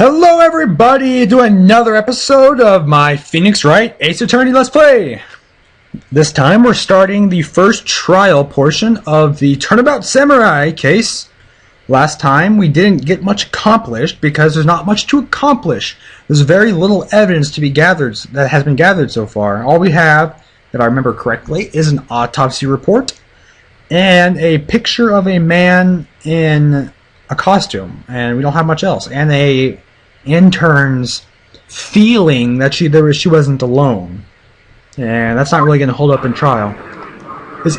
Hello everybody to another episode of my Phoenix Wright Ace Attorney Let's Play. This time we're starting the first trial portion of the Turnabout Samurai case. Last time we didn't get much accomplished because there's not much to accomplish. There's very little evidence to be gathered that has been gathered so far. All we have, if I remember correctly, is an autopsy report and a picture of a man in a costume, and we don't have much else, and a intern's feeling that she wasn't alone, and that's not really going to hold up in trial.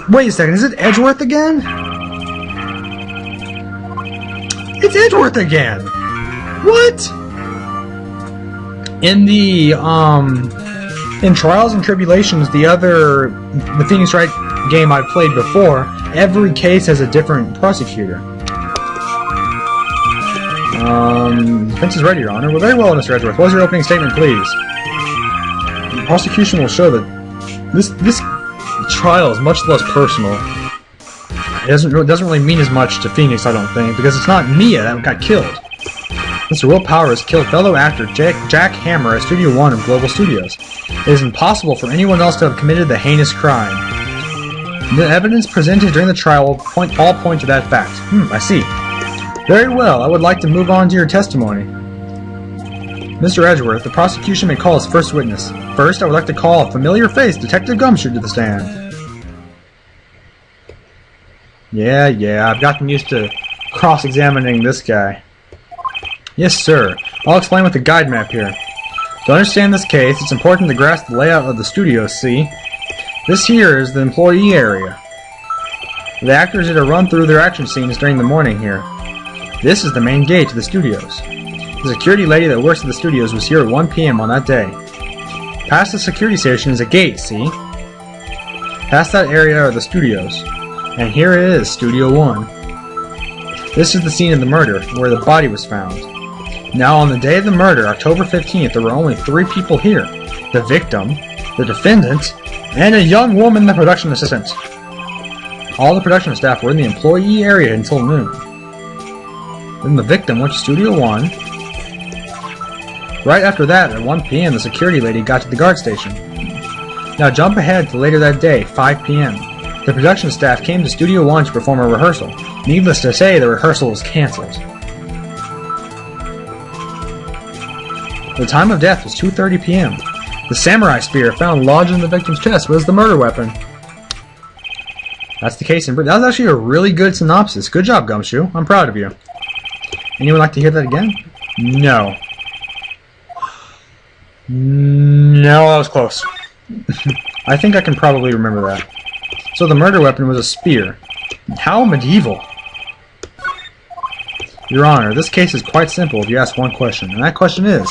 Wait a second, is it Edgeworth again? It's Edgeworth again. What? In the in Trials and Tribulations, the Phoenix Wright game I've played before, every case has a different prosecutor. Defense is ready, Your Honor. Well, very well, Mr. Edgeworth. What was your opening statement, please? The prosecution will show that this trial is much less personal. It doesn't really mean as much to Phoenix, I don't think, because it's not Mia that got killed. Mr. Will Powers killed fellow actor Jack Hammer at Studio One of Global Studios. It is impossible for anyone else to have committed the heinous crime. The evidence presented during the trial will all point to that fact. I see. Very well, I would like to move on to your testimony. Mr. Edgeworth, the prosecution may call its first witness. First, I would like to call a familiar face, Detective Gumshoe, to the stand. Yeah, I've gotten used to cross-examining this guy. Yes, sir. I'll explain with the guide map here. To understand this case, it's important to grasp the layout of the studio, see? This here is the employee area. The actors did a run through their action scenes during the morning here. This is the main gate to the studios. The security lady that works at the studios was here at 1 p.m. on that day. Past the security station is a gate, see? Past that area are the studios. And here it is, Studio 1. This is the scene of the murder, where the body was found. Now on the day of the murder, October 15th, there were only 3 people here. The victim, the defendant, and a young woman, the production assistant. All the production staff were in the employee area until noon. Then the victim went to Studio 1. Right after that, at 1 p.m., the security lady got to the guard station. Now jump ahead to later that day, 5 p.m. The production staff came to Studio 1 to perform a rehearsal. Needless to say, the rehearsal was cancelled. The time of death was 2:30 p.m. The samurai spear found lodged in the victim's chest was the murder weapon. That's the case in Britain. That was actually a really good synopsis. Good job, Gumshoe. I'm proud of you. Anyone like to hear that again? No. No, that was close. I think I can probably remember that. So the murder weapon was a spear. How medieval. Your Honor, this case is quite simple if you ask one question, and that question is,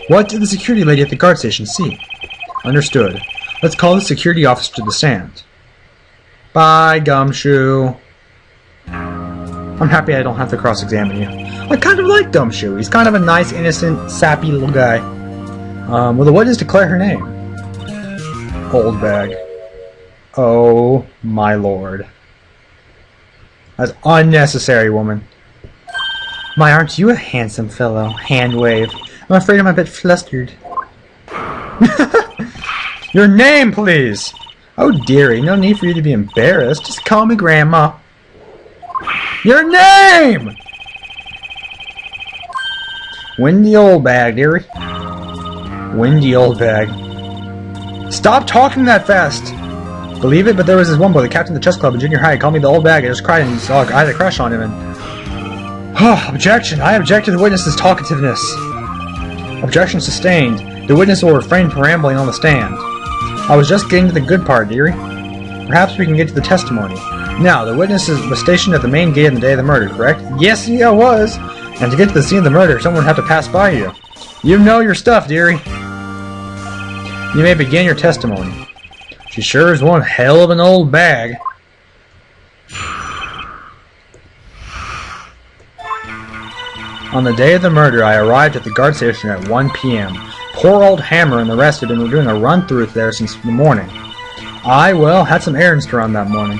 what did the security lady at the guard station see? Understood. Let's call the security officer to the stand. Bye, Gumshoe. I'm happy I don't have to cross-examine you. I kind of like Gumshoe. He's kind of a nice, innocent, sappy little guy. Will the witness declare her name? Old bag. Oh, my lord. That's unnecessary, woman. My, aren't you a handsome fellow? Hand wave. I'm afraid I'm a bit flustered. Your name, please! Oh, dearie, no need for you to be embarrassed. Just call me Grandma. Your name! Windy Old Bag, dearie. Windy Old Bag. Stop talking that fast! Believe it, but there was this one boy, the captain of the chess club in junior high, called me the Old Bag. I just cried and I had a crush on him and... Objection! I object to the witness's talkativeness. Objection sustained. The witness will refrain from rambling on the stand. I was just getting to the good part, dearie. Perhaps we can get to the testimony. Now, the witness was stationed at the main gate on the day of the murder, correct? Yes, I was! And to get to the scene of the murder, someone would have to pass by you. You know your stuff, dearie. You may begin your testimony. She sure is one hell of an old bag. On the day of the murder, I arrived at the guard station at 1 p.m. Poor old Hammer and the rest had been doing a run-through there since the morning. I, well, had some errands to run that morning.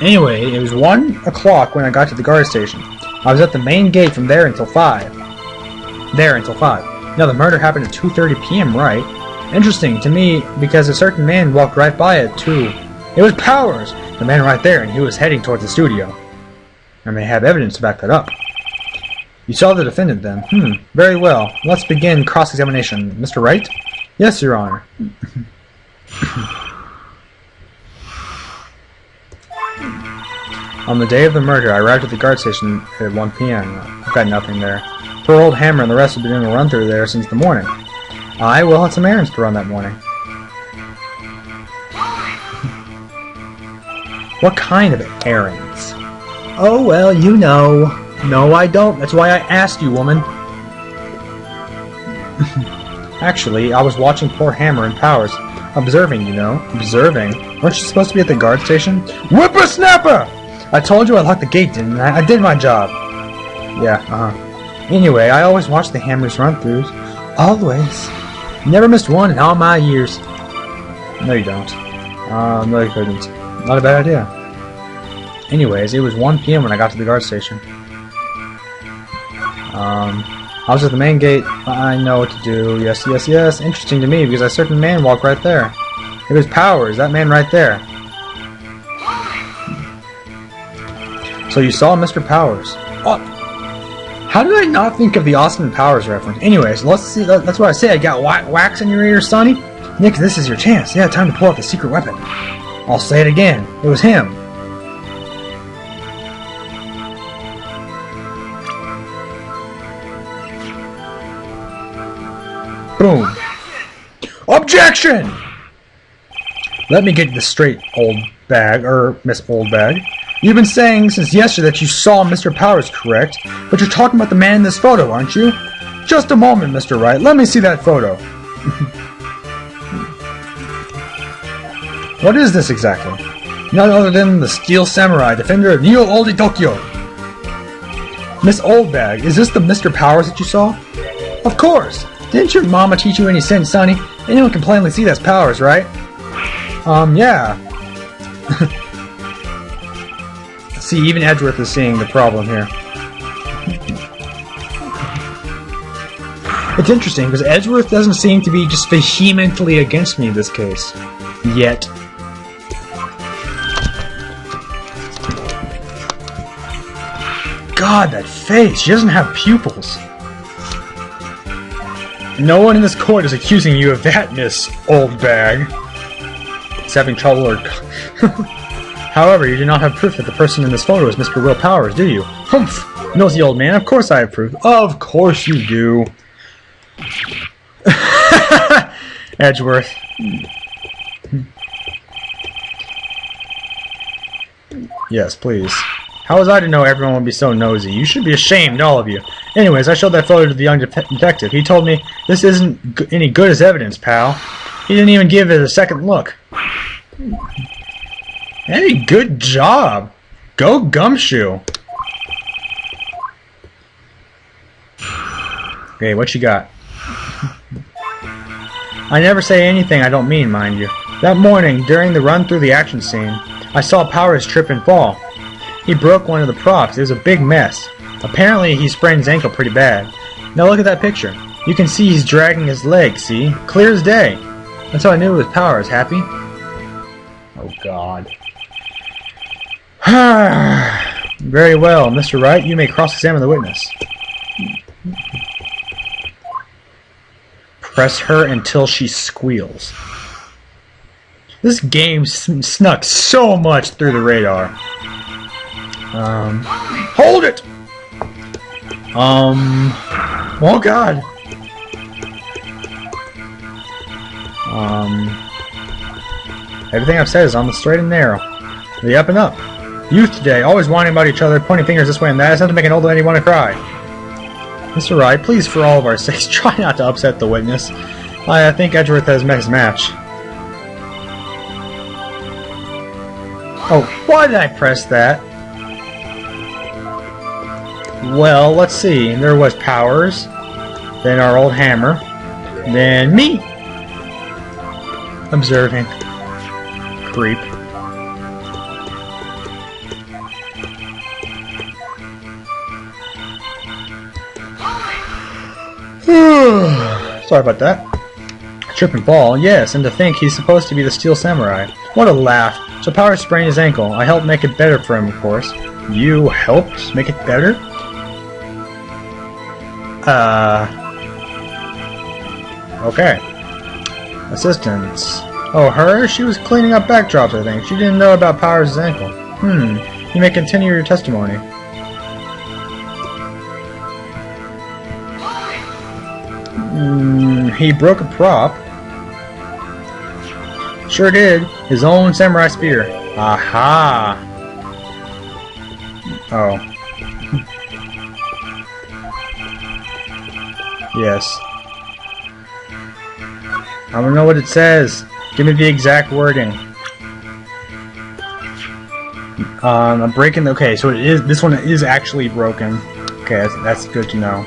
Anyway, it was 1 o'clock when I got to the guard station. I was at the main gate from there until 5. there until 5. Now the murder happened at 2:30 p.m., right? Interesting to me because a certain man walked right by it too. It was Powers, the man right there, and he was heading towards the studio. And they have evidence to back that up. You saw the defendant then? Very well. Let's begin cross-examination. Mr. Wright? Yes, Your Honor. On the day of the murder, I arrived at the guard station at 1 p.m. I've got nothing there. Poor old Hammer and the rest have been doing a run-through there since the morning. I will have some errands to run that morning. What kind of errands? Oh, well, you know. No, I don't. That's why I asked you, woman. Actually, I was watching poor Hammer and Powers. Observing, you know. Observing? Weren't you supposed to be at the guard station? Whippersnapper! I told you I locked the gate, didn't I? I did my job. Yeah, Anyway, I always watch the Hammer's run-throughs. Always. Never missed one in all my years. No, you don't. No, you couldn't. Not a bad idea. Anyways, it was 1 p.m. when I got to the guard station. I was at the main gate. I know what to do. Yes, yes, yes. Interesting to me because a certain man walked right there. It was Powers, that man right there. So you saw Mr. Powers. Oh, how did I not think of the Austin Powers reference? Anyways, let's see. That's what I say. I got wax in your ears, Sonny. Nick, this is your chance. Yeah, time to pull out the secret weapon. I'll say it again. It was him. Boom. Objection! Let me get this straight, old bag, or Miss Old Bag. You've been saying since yesterday that you saw Mr. Powers, correct? But you're talking about the man in this photo, aren't you? Just a moment, Mr. Wright. Let me see that photo. What is this exactly? None other than the Steel Samurai, defender of Neo Oldie Tokyo. Miss Old Bag, is this the Mr. Powers that you saw? Of course. Didn't your mama teach you any sense, Sonny? Anyone can plainly see that's Powers, right? Yeah. See, even Edgeworth is seeing the problem here. It's interesting, because Edgeworth doesn't seem to be just vehemently against me in this case. Yet. God, that face! She doesn't have pupils. No one in this court is accusing you of that, Miss Old Bag. It's having trouble or... However, you do not have proof that the person in this photo is Mr. Will Powers, do you? Humph! Nosy old man, of course I have proof. Of course you do. Edgeworth. Yes, please. How was I to know everyone would be so nosy? You should be ashamed, all of you. Anyways, I showed that photo to the young detective. He told me, this isn't any good as evidence, pal. He didn't even give it a second look. Hey, good job. Go Gumshoe. Okay, what you got? I never say anything I don't mean, mind you. That morning, during the run through the action scene, I saw Powers trip and fall. He broke one of the props. It was a big mess. Apparently, he sprained his ankle pretty bad. Now look at that picture. You can see he's dragging his leg, see? Clear as day. That's how I knew it was Powers, happy? Oh, God. Very well, Mr. Wright, you may cross-examine the witness. Press her until she squeals. This game snuck so much through the radar. Hold it! Oh God. Everything I've said is on the straight and narrow. The up and up. Youth today, always whining about each other, pointing fingers this way and that. It's not to make an old lady want to cry. Mr. Wright, please, for all of our sakes, try not to upset the witness. I think Edgeworth has met his match. Oh, why did I press that? Well, let's see. There was Powers, then our old Hammer, then me. Observing. Creep. Sorry about that. Trip and fall, yes, and to think he's supposed to be the Steel Samurai. What a laugh. So Power sprained his ankle. I helped make it better for him, of course. You helped make it better? Okay. Assistance. Oh, her? She was cleaning up backdrops, I think. She didn't know about Power's ankle. You may continue your testimony. He broke a prop. Sure did. His own samurai spear. Aha! Oh. Yes. I don't know what it says. Give me the exact wording. I'm breaking. Okay, so it is. This one is actually broken. Okay, that's good to know.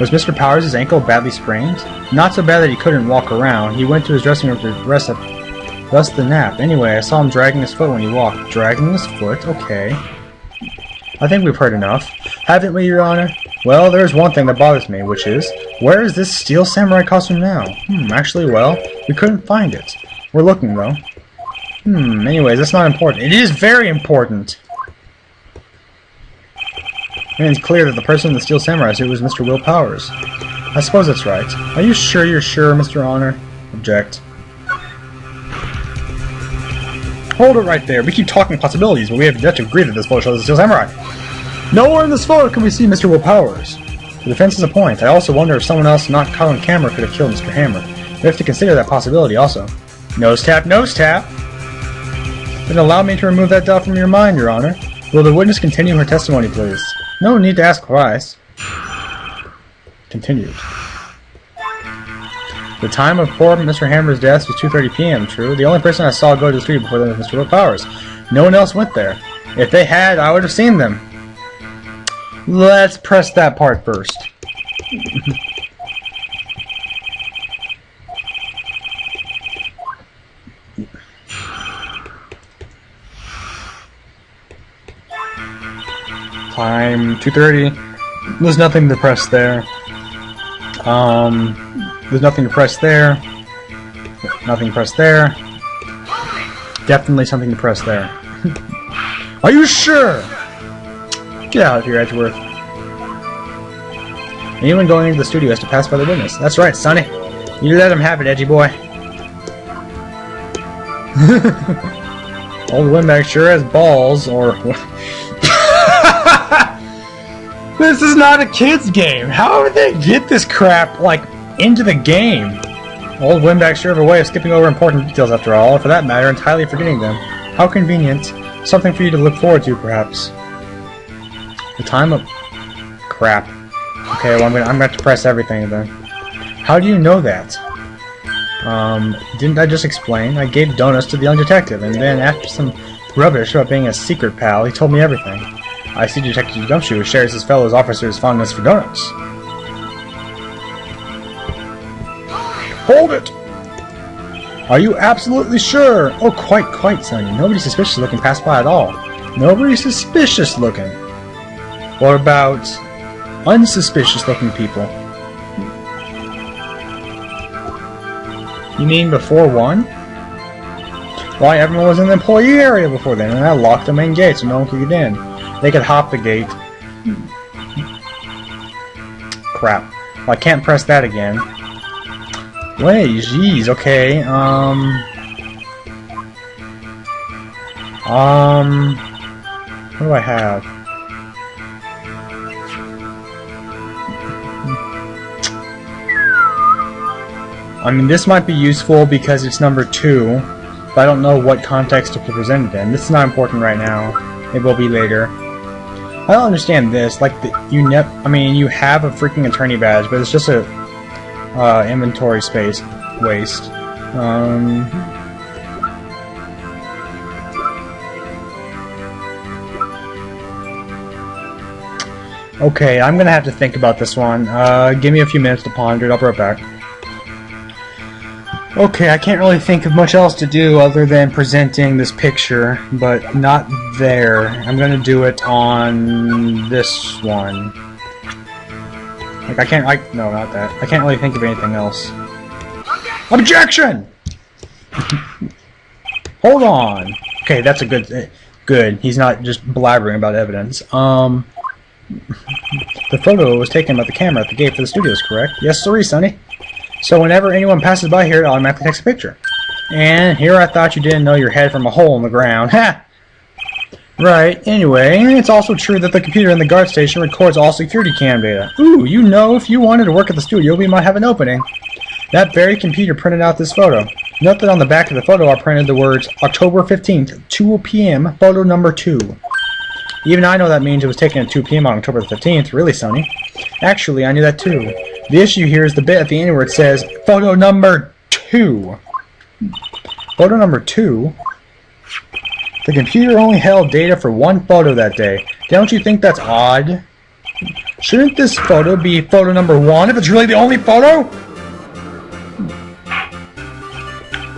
Was Mr. Powers' ankle badly sprained? Not so bad that he couldn't walk around. He went to his dressing room to rest the nap. Anyway, I saw him dragging his foot when he walked. Dragging his foot? Okay. I think we've heard enough. Haven't we, Your Honor? Well, there's one thing that bothers me, which is, where is this Steel Samurai costume now? Actually, well, we couldn't find it. We're looking, though. Anyways, that's not important. It is very important! And it's clear that the person in the Steel Samurai suit was Mr. Will Powers. I suppose that's right. Are you sure you're sure, Mr. Honor? Object. Hold it right there. We keep talking possibilities, but we have yet to agree that this photo shows the Steel Samurai. Nowhere in this photo can we see Mr. Will Powers. The defense is a point. I also wonder if someone else not caught on camera could have killed Mr. Hammer. We have to consider that possibility also. Nose tap, nose tap! Then allow me to remove that doubt from your mind, Your Honor. Will the witness continue her testimony, please? No need to ask twice. Continued. The time of poor Mr. Hammer's death was 2:30 p.m., true. The only person I saw go to the street before them was Mr. Will Powers. No one else went there. If they had, I would have seen them. Let's press that part first. Time 2:30. There's nothing to press there. There's nothing to press there. Nothing to press there. Definitely something to press there. Are you sure? Get out of here, Edgeworth. Anyone going into the studio has to pass by the witness. That's right, Sonny. You let him have it, edgy boy. Old Windbag sure has balls, or... This is not a kid's game. How would they get this crap, like, into the game? Old Windbag sure have a way of skipping over important details after all, or for that matter, entirely forgetting them. How convenient. Something for you to look forward to, perhaps. The time of... Crap. Okay, well, I'm gonna have to press everything, then. How do you know that? Didn't I just explain? I gave donuts to the young detective, and then after some rubbish about being a secret pal, he told me everything. I see Detective Gumshoe shares his fellow officers' fondness for donuts. Hold it! Are you absolutely sure? Oh, quite, Sonny. Nobody suspicious looking passed by at all. Nobody suspicious looking. What about unsuspicious looking people? You mean before 1? Why, everyone was in the employee area before then, and I locked the main gate so no one could get in. They could hop the gate. Crap. Well, I can't press that again. Wait, jeez, okay, what do I have? I mean, this might be useful because it's number 2, but I don't know what context to present it in. This is not important right now. It will be later. I don't understand this. Like, you have a freaking attorney badge, but it's just a inventory space waste. Okay, I'm gonna have to think about this one. Give me a few minutes to ponder it. I'll be right back. Okay, I can't really think of much else to do other than presenting this picture, but not there. I'm gonna do it on this one. Like, no, not that. I can't really think of anything else. Objection! Hold on. Okay, that's a good. He's not just blabbering about evidence. The photo was taken by the camera at the gate for the studios, correct? Yes, sirree, Sonny. So whenever anyone passes by here, it automatically takes a picture. And here I thought you didn't know your head from a hole in the ground. Ha! Right, anyway, it's also true that the computer in the guard station records all security cam data. Ooh, you know, if you wanted to work at the studio, we might have an opening. That very computer printed out this photo. Note that on the back of the photo are printed the words October 15th, 2 p.m., photo number 2. Even I know that means it was taken at 2 p.m. on October the 15th. Really, Sonny? Actually, I knew that too. The issue here is the bit at the end where it says photo number 2. Photo number 2? The computer only held data for one photo that day. Don't you think that's odd? Shouldn't this photo be photo number 1 if it's really the only photo?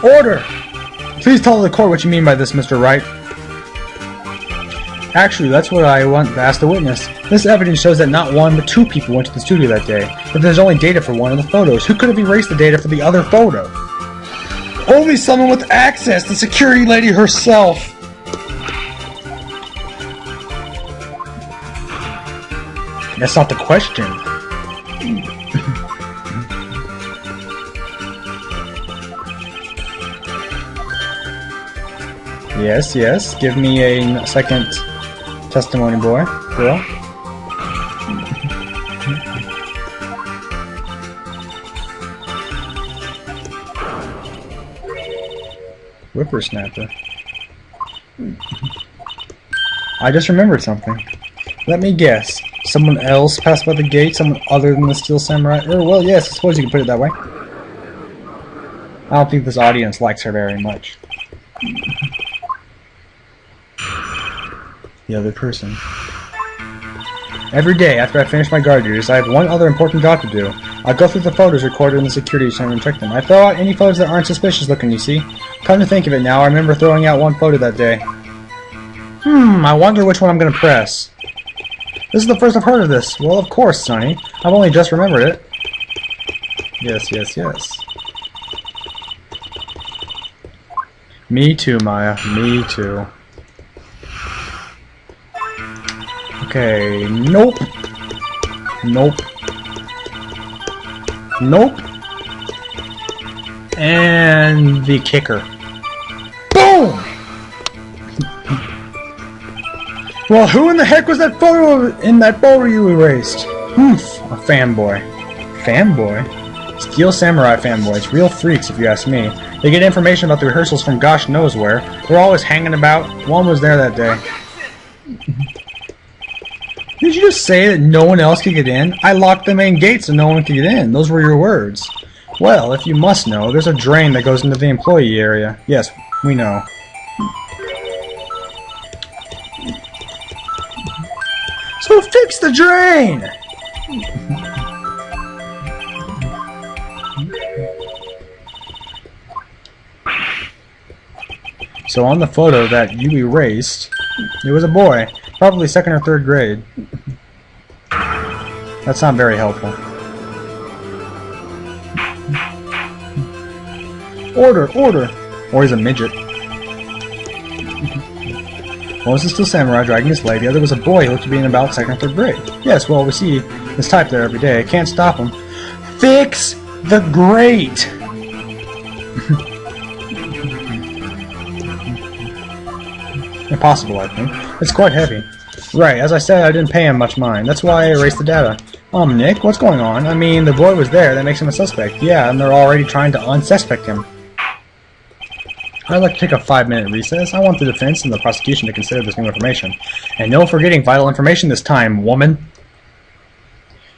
Order! Please tell the court what you mean by this, Mr. Wright. Actually, that's what I want to ask the witness. This evidence shows that not one, but 2 people went to the studio that day. If there's only data for one of the photos, who could have erased the data for the other photo? Only someone with access, the security lady herself. That's not the question. Yes, yes. Give me a second testimony, boy. Girl. Whippersnapper. I just remembered something. Let me guess. Someone else passed by the gate? Someone other than the Steel Samurai? Well, yes, I suppose you can put it that way. I don't think this audience likes her very much. The other person. Every day after I finish my guard duties, I have one other important job to do. I'll go through the photos recorded in the security center and check them. I throw out any photos that aren't suspicious looking, you see. Come to think of it now, I remember throwing out one photo that day. I wonder which one I'm going to press. This is the first I've heard of this. Well, of course, Sonny. I've only just remembered it. Yes, yes, yes. Me too, Maya. Me too. Okay, nope. Nope. Nope. And the kicker. Boom! Well, who in the heck was that photo in that photo you erased? A fanboy. Fanboy? Steel Samurai fanboys. Real freaks, if you ask me. They get information about the rehearsals from gosh knows where. They're always hanging about. One was there that day. Did you just say that no one else could get in? I locked the main gate so no one could get in. Those were your words. Well, if you must know, there's a drain that goes into the employee area. Yes, we know. So fix the drain! So on the photo that you erased, it was a boy, probably 2nd or 3rd grade. That's not very helpful. Order, order! Or he's a midget. One was the Steel Samurai dragging his leg, the other was a boy who looked to be in about 2nd or 3rd grade. Yes, well, we see this type there every day. Can't stop him. Fix the grate! Impossible, I think. It's quite heavy. Right, as I said, I didn't pay him much mind. That's why I erased the data. Nick, what's going on? I mean, the boy was there, that makes him a suspect. Yeah, and they're already trying to unsuspect him. I'd like to take a 5-minute recess. I want the defense and the prosecution to consider this new information. And no forgetting vital information this time, woman.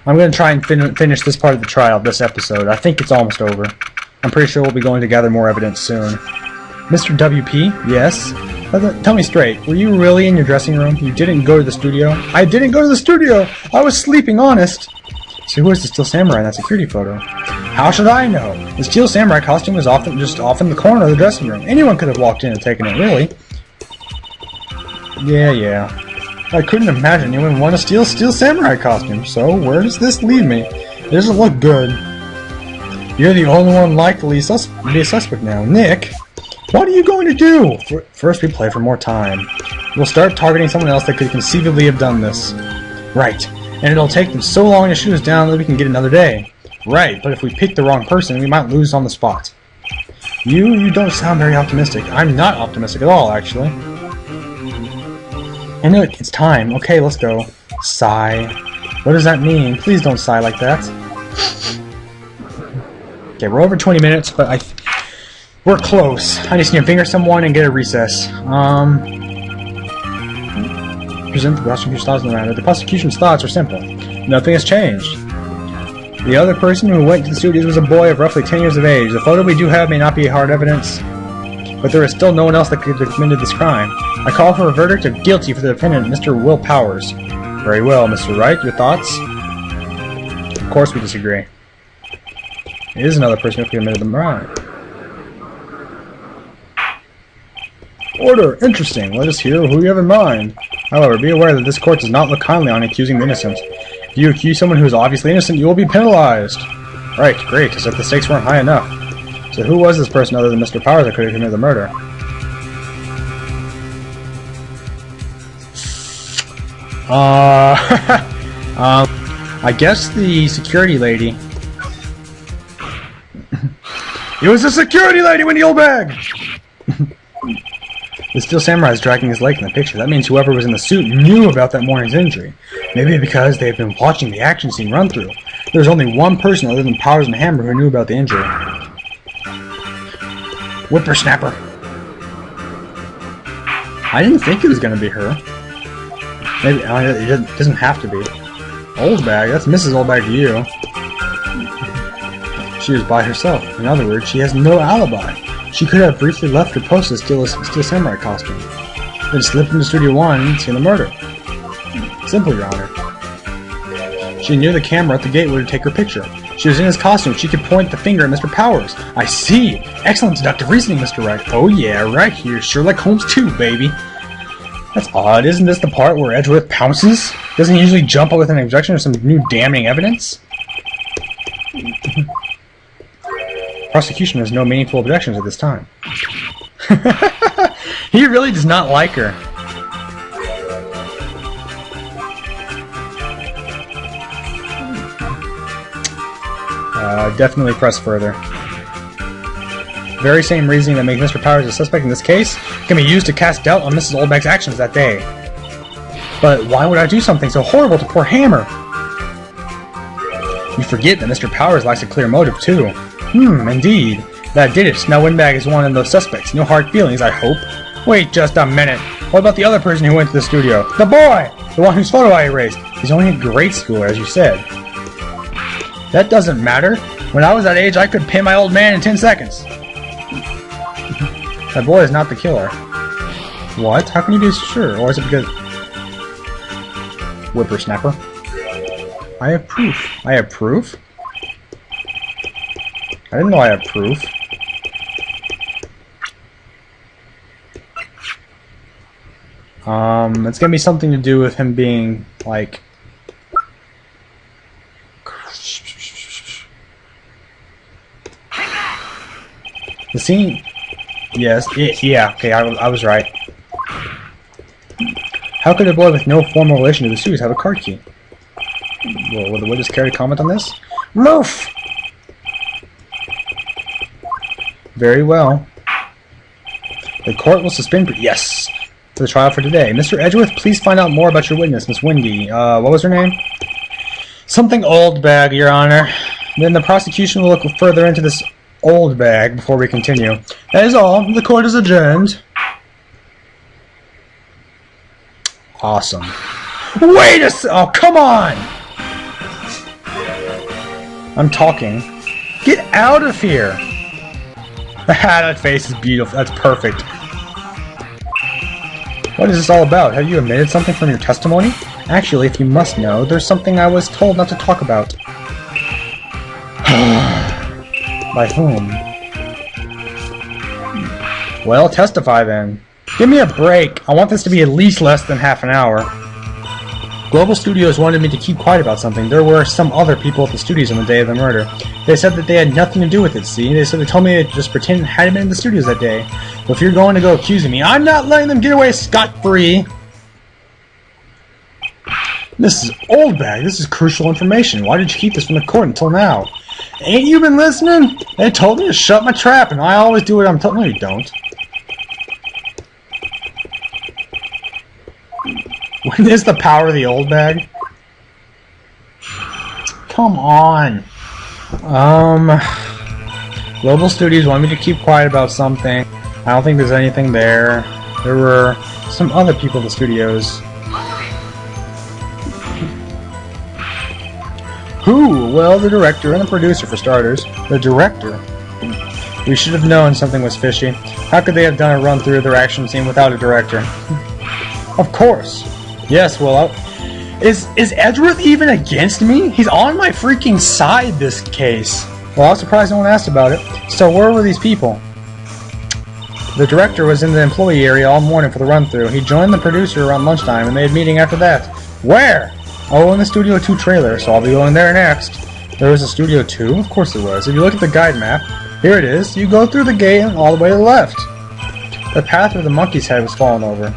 I'm going to try and finish this part of the trial, this episode. I think it's almost over. I'm pretty sure we'll be going to gather more evidence soon. Mr. WP? Yes? Tell me straight, were you really in your dressing room? You didn't go to the studio? I didn't go to the studio! I was sleeping, honest! So who is the Steel Samurai in that security photo? How should I know? The steel samurai costume was just off in the corner of the dressing room. Anyone could have walked in and taken it, really. Yeah. I couldn't imagine anyone would want a steel samurai costume, so where does this lead me? It doesn't look good. You're the only one likely to be a suspect now. Nick, what are you going to do? First we play for more time. We'll start targeting someone else that could conceivably have done this. Right. And it'll take them so long to shoot us down that we can get another day. Right, but if we pick the wrong person, we might lose on the spot. You don't sound very optimistic. I'm not optimistic at all, actually. And look, it's time. Okay, let's go. Sigh. What does that mean? Please don't sigh like that. Okay, we're over 20 minutes, but we're close. I just need to finger someone and get a recess. Present the prosecution's thoughts on the matter. The prosecution's thoughts are simple. Nothing has changed. The other person who went to the studios was a boy of roughly 10 years of age. The photo we do have may not be hard evidence, but there is still no one else that could have committed this crime. I call for a verdict of guilty for the defendant, Mr. Will Powers. Very well, Mr. Wright, your thoughts? Of course we disagree. It is another person who committed the crime. Order! Interesting. Let us hear who you have in mind. However, be aware that this court does not look kindly on accusing the innocent. If you accuse someone who is obviously innocent, you will be penalized. Right, great, as if the stakes weren't high enough. So who was this person other than Mr. Powers that could have committed the murder? I guess the security lady. It was the security lady with the old bag! The steel samurai is dragging his leg in the picture. That means whoever was in the suit knew about that morning's injury. Maybe because they had been watching the action scene run through. There was only one person other than Powers and Hammer who knew about the injury. Whippersnapper. I didn't think it was going to be her. Maybe it doesn't have to be. Oldbag, that's Mrs. Oldbag to you. She was by herself. In other words, she has no alibi. She could have briefly left her post to steal a steel samurai costume, then slipped into Studio 1 and seen the murder. Simple, Your Honor. She knew the camera at the gate would take her picture. She was in his costume. She could point the finger at Mr. Powers. I see. Excellent deductive reasoning, Mr. Wright. Oh yeah, right here. Sherlock Holmes 2, baby. That's odd. Isn't this the part where Edgeworth pounces? Doesn't he usually jump up with an objection or some new damning evidence? Prosecution has no meaningful objections at this time. He really does not like her. Definitely press further. Very same reasoning that makes Mr. Powers a suspect in this case can be used to cast doubt on Mrs. Oldbag's actions that day. But why would I do something so horrible to poor Hammer? You forget that Mr. Powers lacks a clear motive, too. Indeed. That did it. Now Windbag is one of those suspects. No hard feelings, I hope. Wait just a minute. What about the other person who went to the studio? The boy! The one whose photo I erased. He's only in grade school, as you said. That doesn't matter. When I was that age, I could pin my old man in 10 seconds. That boy is not the killer. What? How can you be sure? Or is it because... Whippersnapper. I have proof. I have proof? I didn't know I had proof. It's gonna be something to do with him being, like... The scene... Yes, yeah, okay, I was right. How could a boy with no formal relation to the studios have a card key? Well, will the witness care to comment on this? Murph! Very well. The court will suspend... Yes! For the trial for today. Mr. Edgeworth, please find out more about your witness, Miss Windy. What was her name? Something Oldbag, Your Honor. Then the prosecution will look further into this Oldbag before we continue. That is all. The court is adjourned. Awesome. Wait a s- Oh, come on! I'm talking. Get out of here! That face is beautiful. That's perfect. What is this all about? Have you omitted something from your testimony? Actually, if you must know, there's something I was told not to talk about. By whom? Well, testify then. Give me a break. I want this to be at least less than half an hour. Global Studios wanted me to keep quiet about something. There were some other people at the studios on the day of the murder. They said that they had nothing to do with it, see? They told me to just pretend it hadn't been in the studios that day. But if you're going to go accusing me, I'm not letting them get away scot-free. This is old bag. This is crucial information. Why did you keep this from the court until now? Ain't you been listening? They told me to shut my trap, and I always do what I'm told. No, you don't. When is the power of the old bag? Come on. Global Studios wanted me to keep quiet about something. I don't think there's anything there. There were some other people at the studios. Who? Well, the director and the producer, for starters. The director? We should have known something was fishy. How could they have done a run-through of their action scene without a director? Of course. Yes, well, is Edgeworth even against me? He's on my freaking side, this case. Well, I was surprised no one asked about it. So where were these people? The director was in the employee area all morning for the run-through. He joined the producer around lunchtime, and they had a meeting after that. Where? Oh, in the Studio 2 trailer, so I'll be going there next. There was a Studio 2? Of course there was. If you look at the guide map, here it is. You go through the gate and all the way to the left. The path where the monkey's head was fallen over.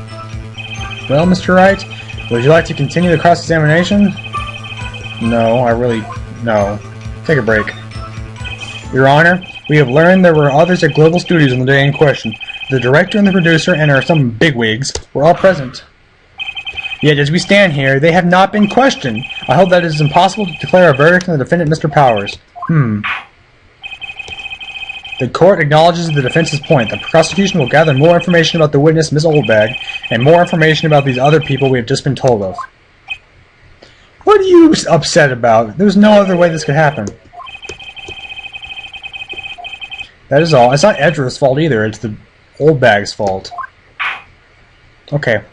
Well, Mr. Wright, would you like to continue the cross-examination? No. Take a break. Your Honor, we have learned there were others at Global Studios on the day in question. The director and the producer and some bigwigs were all present. Yet, as we stand here, they have not been questioned. I hope that it is impossible to declare a verdict on the defendant, Mr. Powers. The court acknowledges the defense's point. The prosecution will gather more information about the witness, Miss Oldbag, and more information about these other people we have just been told of. What are you upset about? There's no other way this could happen. That is all. It's not Edgeworth's fault either. It's the Oldbag's fault. Okay.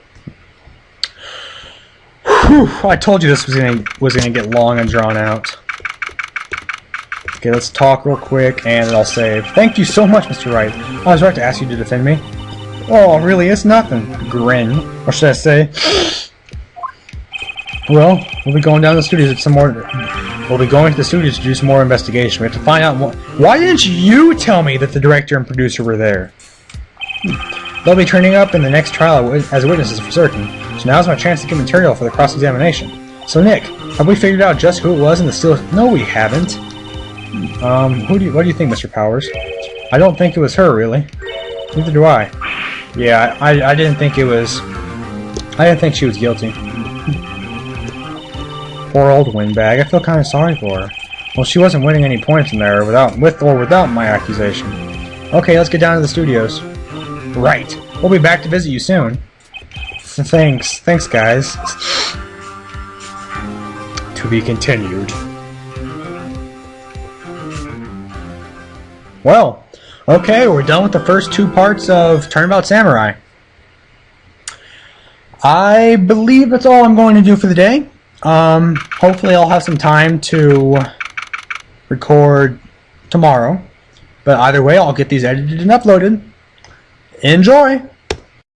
Whew, I told you this was gonna get long and drawn out. Okay, let's talk real quick, and I'll save. Thank you so much, Mr. Wright. I was right to ask you to defend me. Oh, really? It's nothing. Grin. Or should I say? Well, we'll be going down to the studios to We'll be going to the studios to do some more investigation. We have to find out more. Why didn't you tell me that the director and producer were there? They'll be turning up in the next trial as witnesses for certain. So now's my chance to get material for the cross-examination. So Nick, have we figured out just who it was in the still? No, we haven't. What do you think, Mr. Powers? I don't think it was her, really. Neither do I. Yeah, I didn't think it was. I didn't think she was guilty. Poor old windbag. I feel kind of sorry for her. Well, she wasn't winning any points in there with or without my accusation. Okay, let's get down to the studios. Right. We'll be back to visit you soon. Thanks, guys. To be continued. Well, okay, we're done with the first two parts of Turnabout Samurai. I believe that's all I'm going to do for the day. Hopefully I'll have some time to record tomorrow. But either way, I'll get these edited and uploaded. Enjoy!